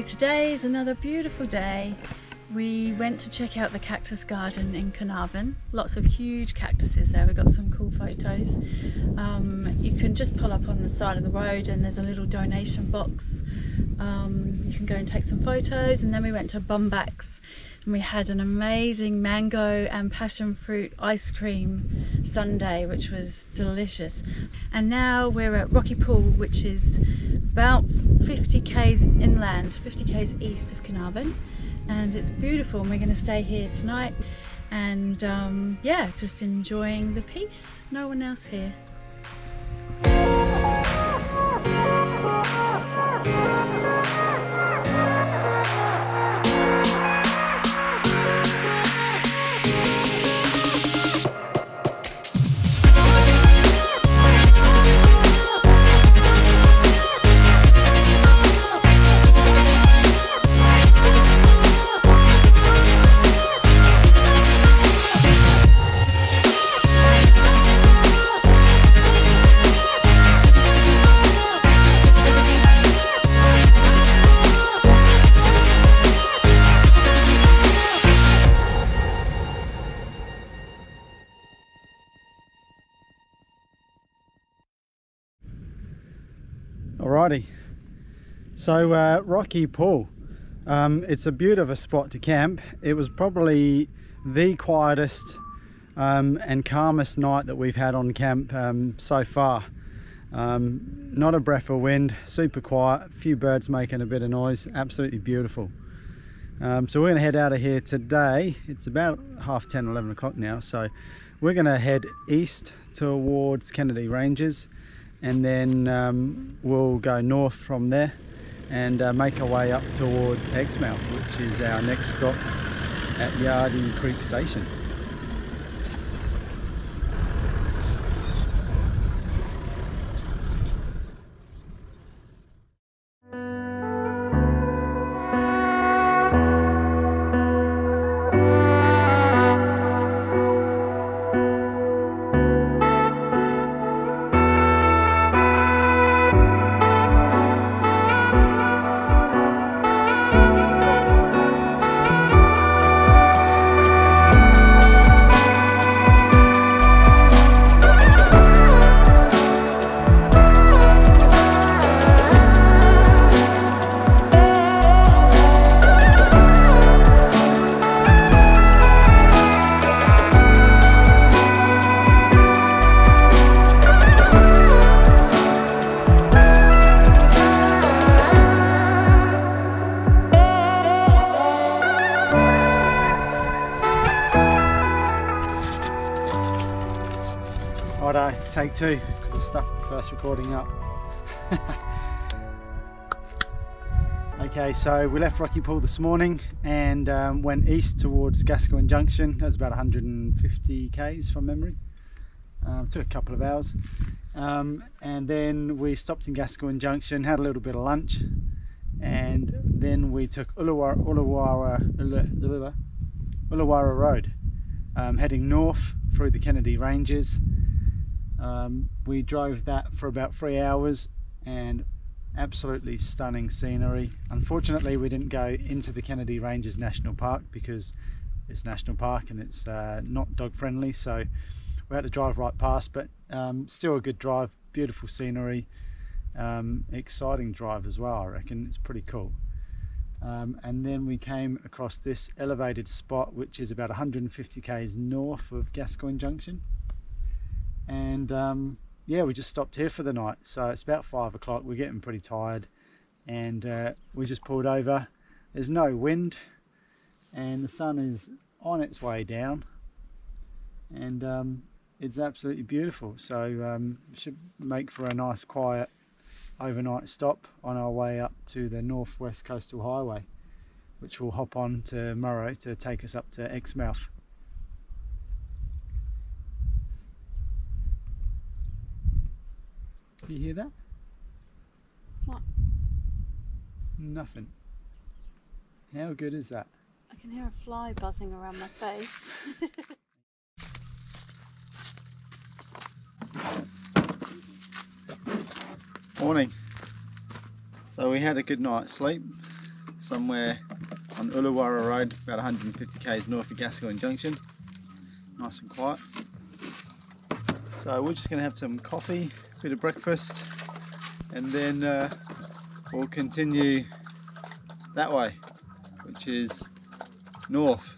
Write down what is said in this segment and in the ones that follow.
Today is another beautiful day. We went to check out the cactus garden in Carnarvon. Lots of huge cactuses there. We got some cool photos. You can just pull up on the side of the road and there's a little donation box. You can go and take some photos, and then we went to Bombax and we had an amazing mango and passion fruit ice cream sundae, which was delicious. And now we're at Rocky Pool, which is about 50 k's inland, 50 k's east of Carnarvon, and it's beautiful, and we're going to stay here tonight and yeah, just enjoying the peace. No one else here. Alrighty, so Rocky Pool, it's a beautiful spot to camp. It was probably the quietest and calmest night that we've had on camp so far. Not a breath of wind, super quiet, a few birds making a bit of noise, absolutely beautiful. So we're going to head out of here today. It's about 10:30, 11 o'clock now, so we're going to head east towards Kennedy Ranges, and then we'll go north from there and make our way up towards Exmouth, which is our next stop at Yardie Creek Station. Righto, take two, because I stuffed the first recording up. Okay, so we left Rocky Pool this morning and went east towards Gascoyne Junction. That's about 150 k's from memory. Took a couple of hours. And then we stopped in Gascoyne Junction, had a little bit of lunch, and then we took Ullawarra Road, heading north through the Kennedy Ranges. We drove that for about 3 hours and absolutely stunning scenery. Unfortunately, we didn't go into the Kennedy Ranges National Park because it's national park and it's not dog friendly, so we had to drive right past, but still a good drive, beautiful scenery, exciting drive as well. I reckon it's pretty cool. And then we came across this elevated spot which is about 150 k's north of Gascoyne Junction, and yeah, we just stopped here for the night. So it's about 5 o'clock, we're getting pretty tired, and we just pulled over. There's no wind and the sun is on its way down, and it's absolutely beautiful. So should make for a nice quiet overnight stop on our way up to the Northwest Coastal Highway, which we'll hop on tomorrow to take us up to Exmouth. You hear that? What? Nothing. How good is that? I can hear a fly buzzing around my face. Morning. So we had a good night's sleep somewhere on Ullawarra Road, about 150 k's north of Gascoyne Junction. Nice and quiet. So we're just going to have some coffee, a bit of breakfast, and then we'll continue that way, which is north.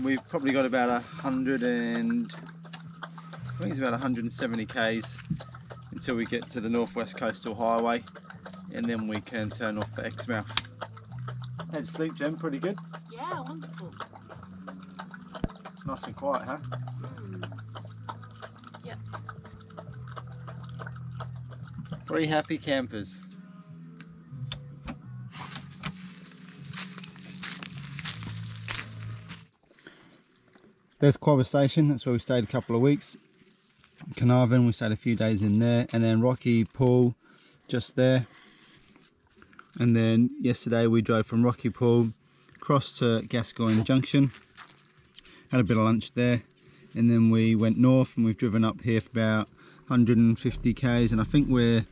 We've probably got about 170 k's until we get to the Northwest Coastal Highway, and then we can turn off for Exmouth. How'd you sleep, Jen? Pretty good? Yeah, wonderful. Nice and quiet, huh? Yep. 3 happy campers. There's Cooper Station, that's where we stayed a couple of weeks. Carnarvon, we stayed a few days in there, and then Rocky Pool just there. And then yesterday we drove from Rocky Pool across to Gascoyne Junction, had a bit of lunch there, and then we went north and we've driven up here for about 150 k's, and I think we're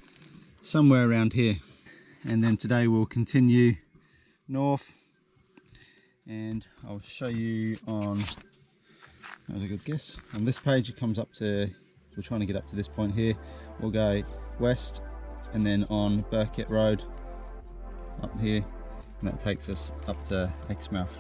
somewhere around here. And then today we'll continue north, and I'll show you on, that was a good guess, on this page it comes up to, we're trying to get up to this point here, we'll go west and then on Burkett Road up here, and that takes us up to Exmouth.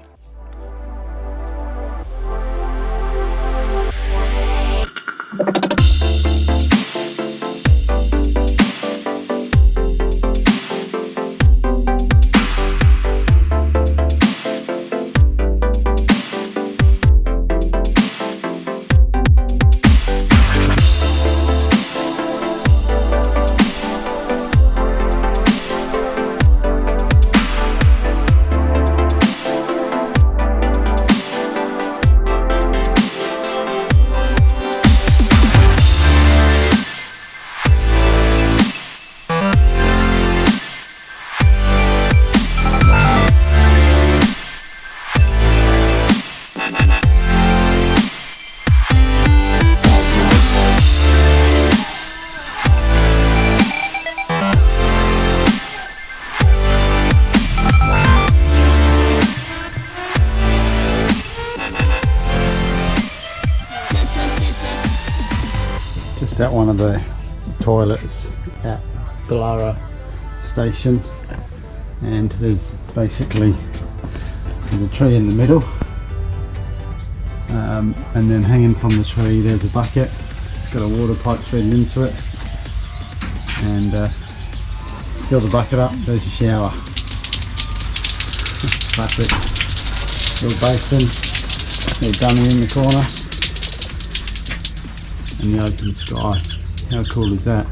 Just at one of the toilets at Boolarra station, and there's a tree in the middle, and then hanging from the tree there's a bucket. It's got a water pipe feeding into it, and fill the bucket up, there's your shower. Classic. Little basin, little dummy in the corner, and the open sky. How cool is that?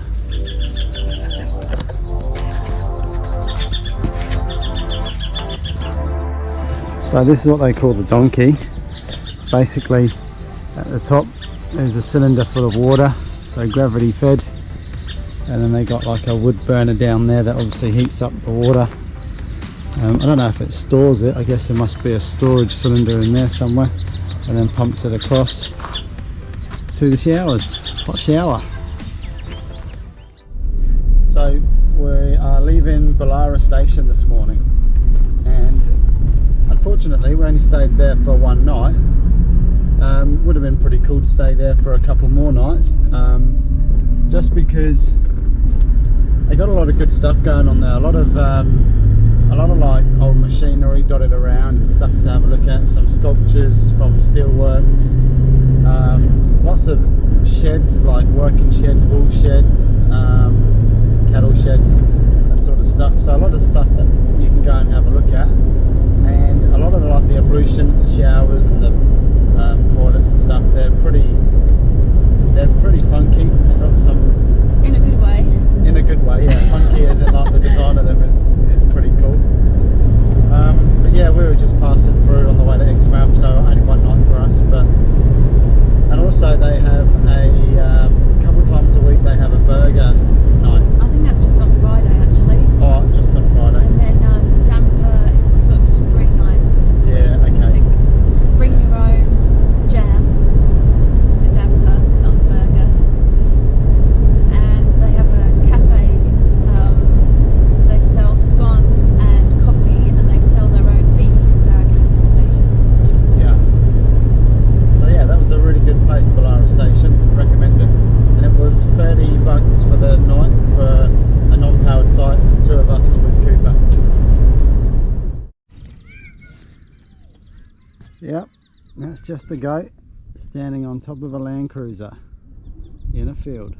So this is what they call the donkey. It's basically at the top there's a cylinder full of water, so gravity fed, and then they got like a wood burner down there that obviously heats up the water. I don't know if it stores it, I guess there must be a storage cylinder in there somewhere, and then pumps it across to the showers. Hot shower. So we are leaving Boolarra station this morning, and unfortunately we only stayed there for one night. Would have been pretty cool to stay there for a couple more nights, just because they got a lot of good stuff going on there. A lot of like old machinery dotted around and stuff to have a look at. Some sculptures from steelworks, lots of sheds, like working sheds, wool sheds, cattle sheds, that sort of stuff. So a lot of stuff that you can go and have a look at, and a lot of like the ablutions, the showers and the yeah, we were just passing through on the way to Exmouth, so only one night for us. But and also they have a couple times a week they have a burger night. I think that's just on Friday actually. Oh, just on Friday. And then damper is cooked 3 nights. Yeah, I okay. think. Bring your own jam, the damper on the burger. And they have a cafe, they sell scones and coffee, and they sell their own beef because they're a cattle station. Yeah. So yeah, that was a really good place, Ballara Station. Recommend it. And it was $30 for the night for a non-powered site, and 2 of us with Cooper. Yep, that's just a goat standing on top of a Land Cruiser in a field.